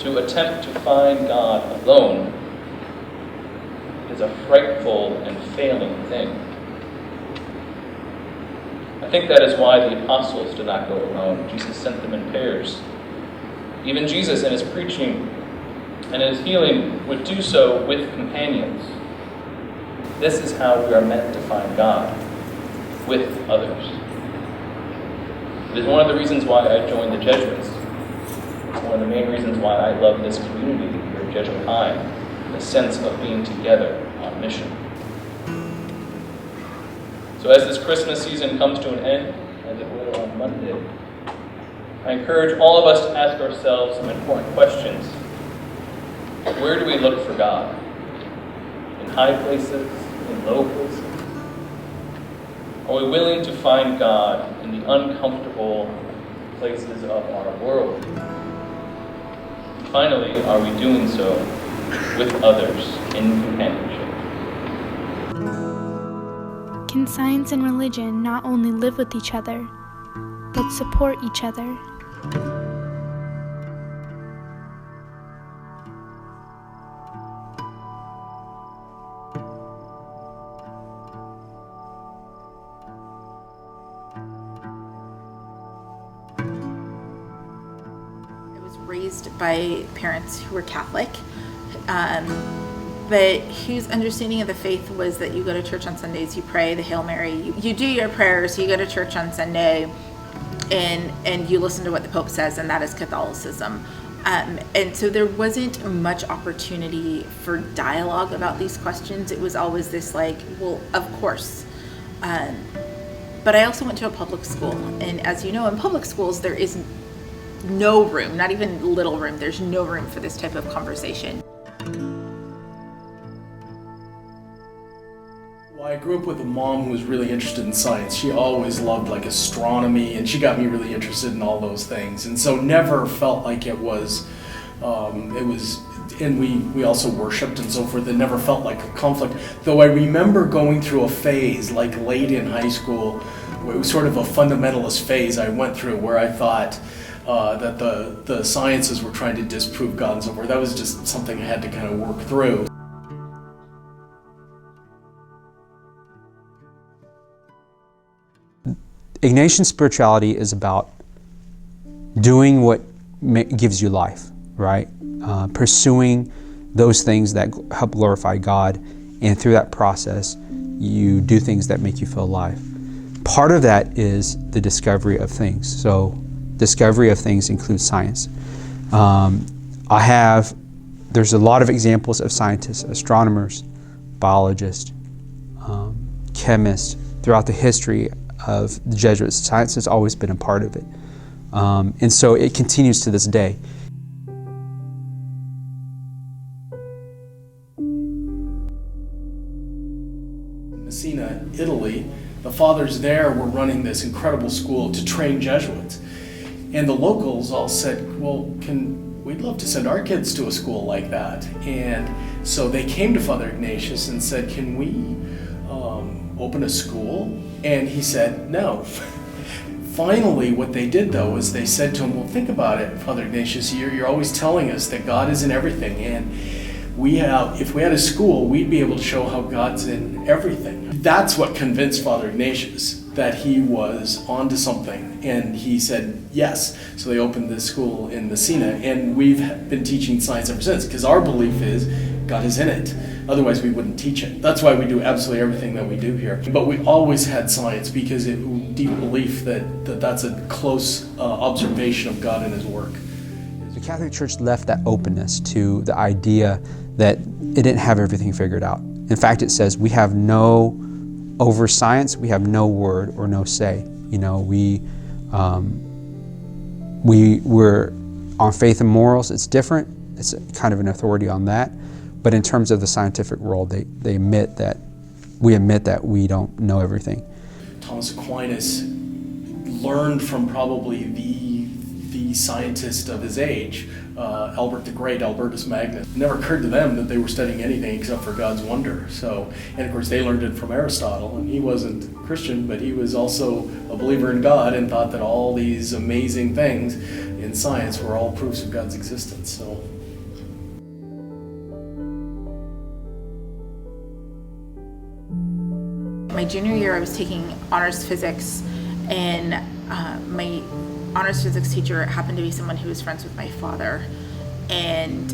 To attempt to find God alone is a frightful and failing thing. I think that is why the apostles did not go alone. Jesus sent them in pairs. Even Jesus in his preaching and in his healing would do so with companions. This is how we are meant to find God, with others. It is one of the reasons why I joined the Jesuits. It's one of the main reasons why I love this community here at Jesuit High, the sense of being together on mission. So as this Christmas season comes to an end, as it will on Monday, I encourage all of us to ask ourselves some important questions. Where do we look for God? In high places? In low places? Are we willing to find God in the uncomfortable places of our world? Finally, are we doing so with others in companionship? Can science and religion not only live with each other, but support each other? Raised by parents who were Catholic, but whose understanding of the faith was that you go to church on Sundays, you pray the Hail Mary, you do your prayers, you go to church on Sunday, and you listen to what the Pope says, and that is Catholicism. And so there wasn't much opportunity for dialogue about these questions. It was always this like, well, of course. But I also went to a public school, and as you know, in public schools there is no room, not even little room, there's no room for this type of conversation. Well, I grew up with a mom who was really interested in science. She always loved like astronomy, and she got me really interested in all those things. And so never felt like it was, and we also worshipped and so forth. It never felt like a conflict. Though I remember going through a phase, like late in high school, where it was sort of a fundamentalist phase I went through where I thought, that the sciences were trying to disprove God and so forth. That was just something I had to kind of work through. Ignatian spirituality is about doing what gives you life, right? Pursuing those things that help glorify God, and through that process, you do things that make you feel alive. Part of that is the discovery of things. So discovery of things includes science. There's a lot of examples of scientists, astronomers, biologists, chemists. Throughout the history of the Jesuits, science has always been a part of it. And so it continues to this day. Messina, Italy, the fathers there were running this incredible school to train Jesuits. And the locals all said, well, we'd love to send our kids to a school like that. And so they came to Father Ignatius and said, can we open a school? And he said, no. Finally, what they did, though, is they said to him, well, think about it, Father Ignatius, you're always telling us that God is in everything. And if we had a school, we'd be able to show how God's in everything. That's what convinced Father Ignatius that he was onto something, and he said yes. So they opened this school in Messina, and we've been teaching science ever since, because our belief is God is in it. Otherwise we wouldn't teach it. That's why we do absolutely everything that we do here. But we always had science because it deep belief that's a close observation of God and his work. The Catholic Church left that openness to the idea that it didn't have everything figured out. In fact, it says we have over science, we have no word or no say. You know, we're on faith and morals. It's different. It's kind of an authority on that. But in terms of the scientific world, they admit that we don't know everything. Thomas Aquinas learned from probably the scientist of his age, Albert the Great, Albertus Magnus. It never occurred to them that they were studying anything except for God's wonder. So, and of course they learned it from Aristotle, and he wasn't Christian, but he was also a believer in God and thought that all these amazing things, in science were all proofs of God's existence. So. My junior year, I was taking honors physics, and my honors physics teacher happened to be someone who was friends with my father, and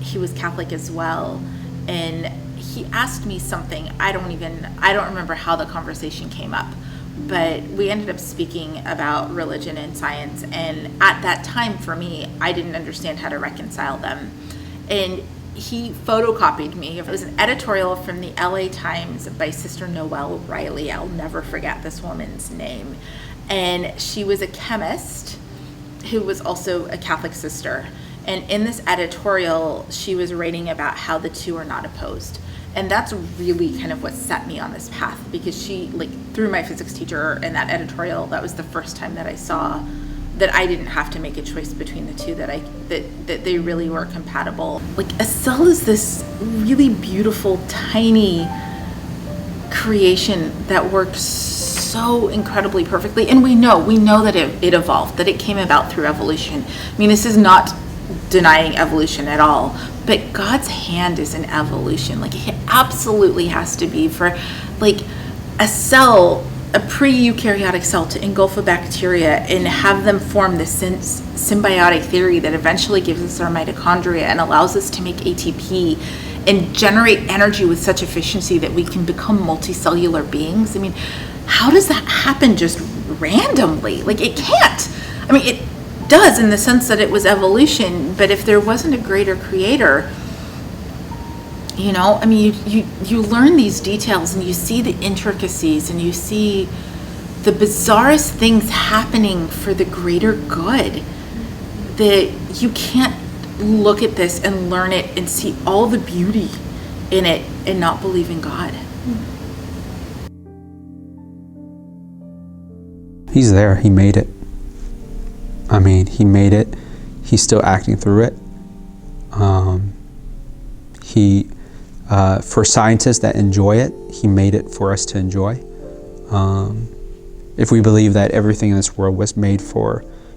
he was Catholic as well. And he asked me something. I don't remember how the conversation came up, but we ended up speaking about religion and science. And at that time, for me, I didn't understand how to reconcile them. And he photocopied me. It was an editorial from the LA Times by Sister Noelle Riley. I'll never forget this woman's name. And she was a chemist who was also a Catholic sister. And in this editorial, she was writing about how the two are not opposed. And that's really kind of what set me on this path, because she, through my physics teacher and that editorial, that was the first time that I saw that I didn't have to make a choice between the two, that they really were compatible. A cell is this really beautiful, tiny creation that works so incredibly perfectly. And we know that it evolved, that it came about through evolution. I mean, this is not denying evolution at all, but God's hand is in evolution. It absolutely has to be for a cell, a pre-eukaryotic cell, to engulf a bacteria and have them form this symbiotic theory that eventually gives us our mitochondria and allows us to make ATP and generate energy with such efficiency that we can become multicellular beings. I mean, how does that happen just randomly? It can't. I mean, it does in the sense that it was evolution, but if there wasn't a greater creator, I mean, you learn these details and you see the intricacies and you see the bizarrest things happening for the greater good, that you can't look at this and learn it and see all the beauty in it and not believe in God. He's there. He made it. I mean, he made it. He's still acting through it. For scientists that enjoy it, he made it for us to enjoy. If we believe that everything in this world was made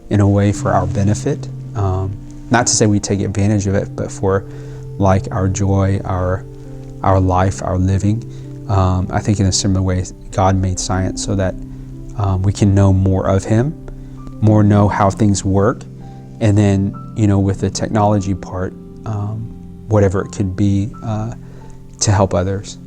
in a way for our benefit, not to say we take advantage of it, but for our joy, our life, our living. I think in a similar way, God made science so that we can know more of him, know how things work, and then, with the technology part, whatever it could be, to help others,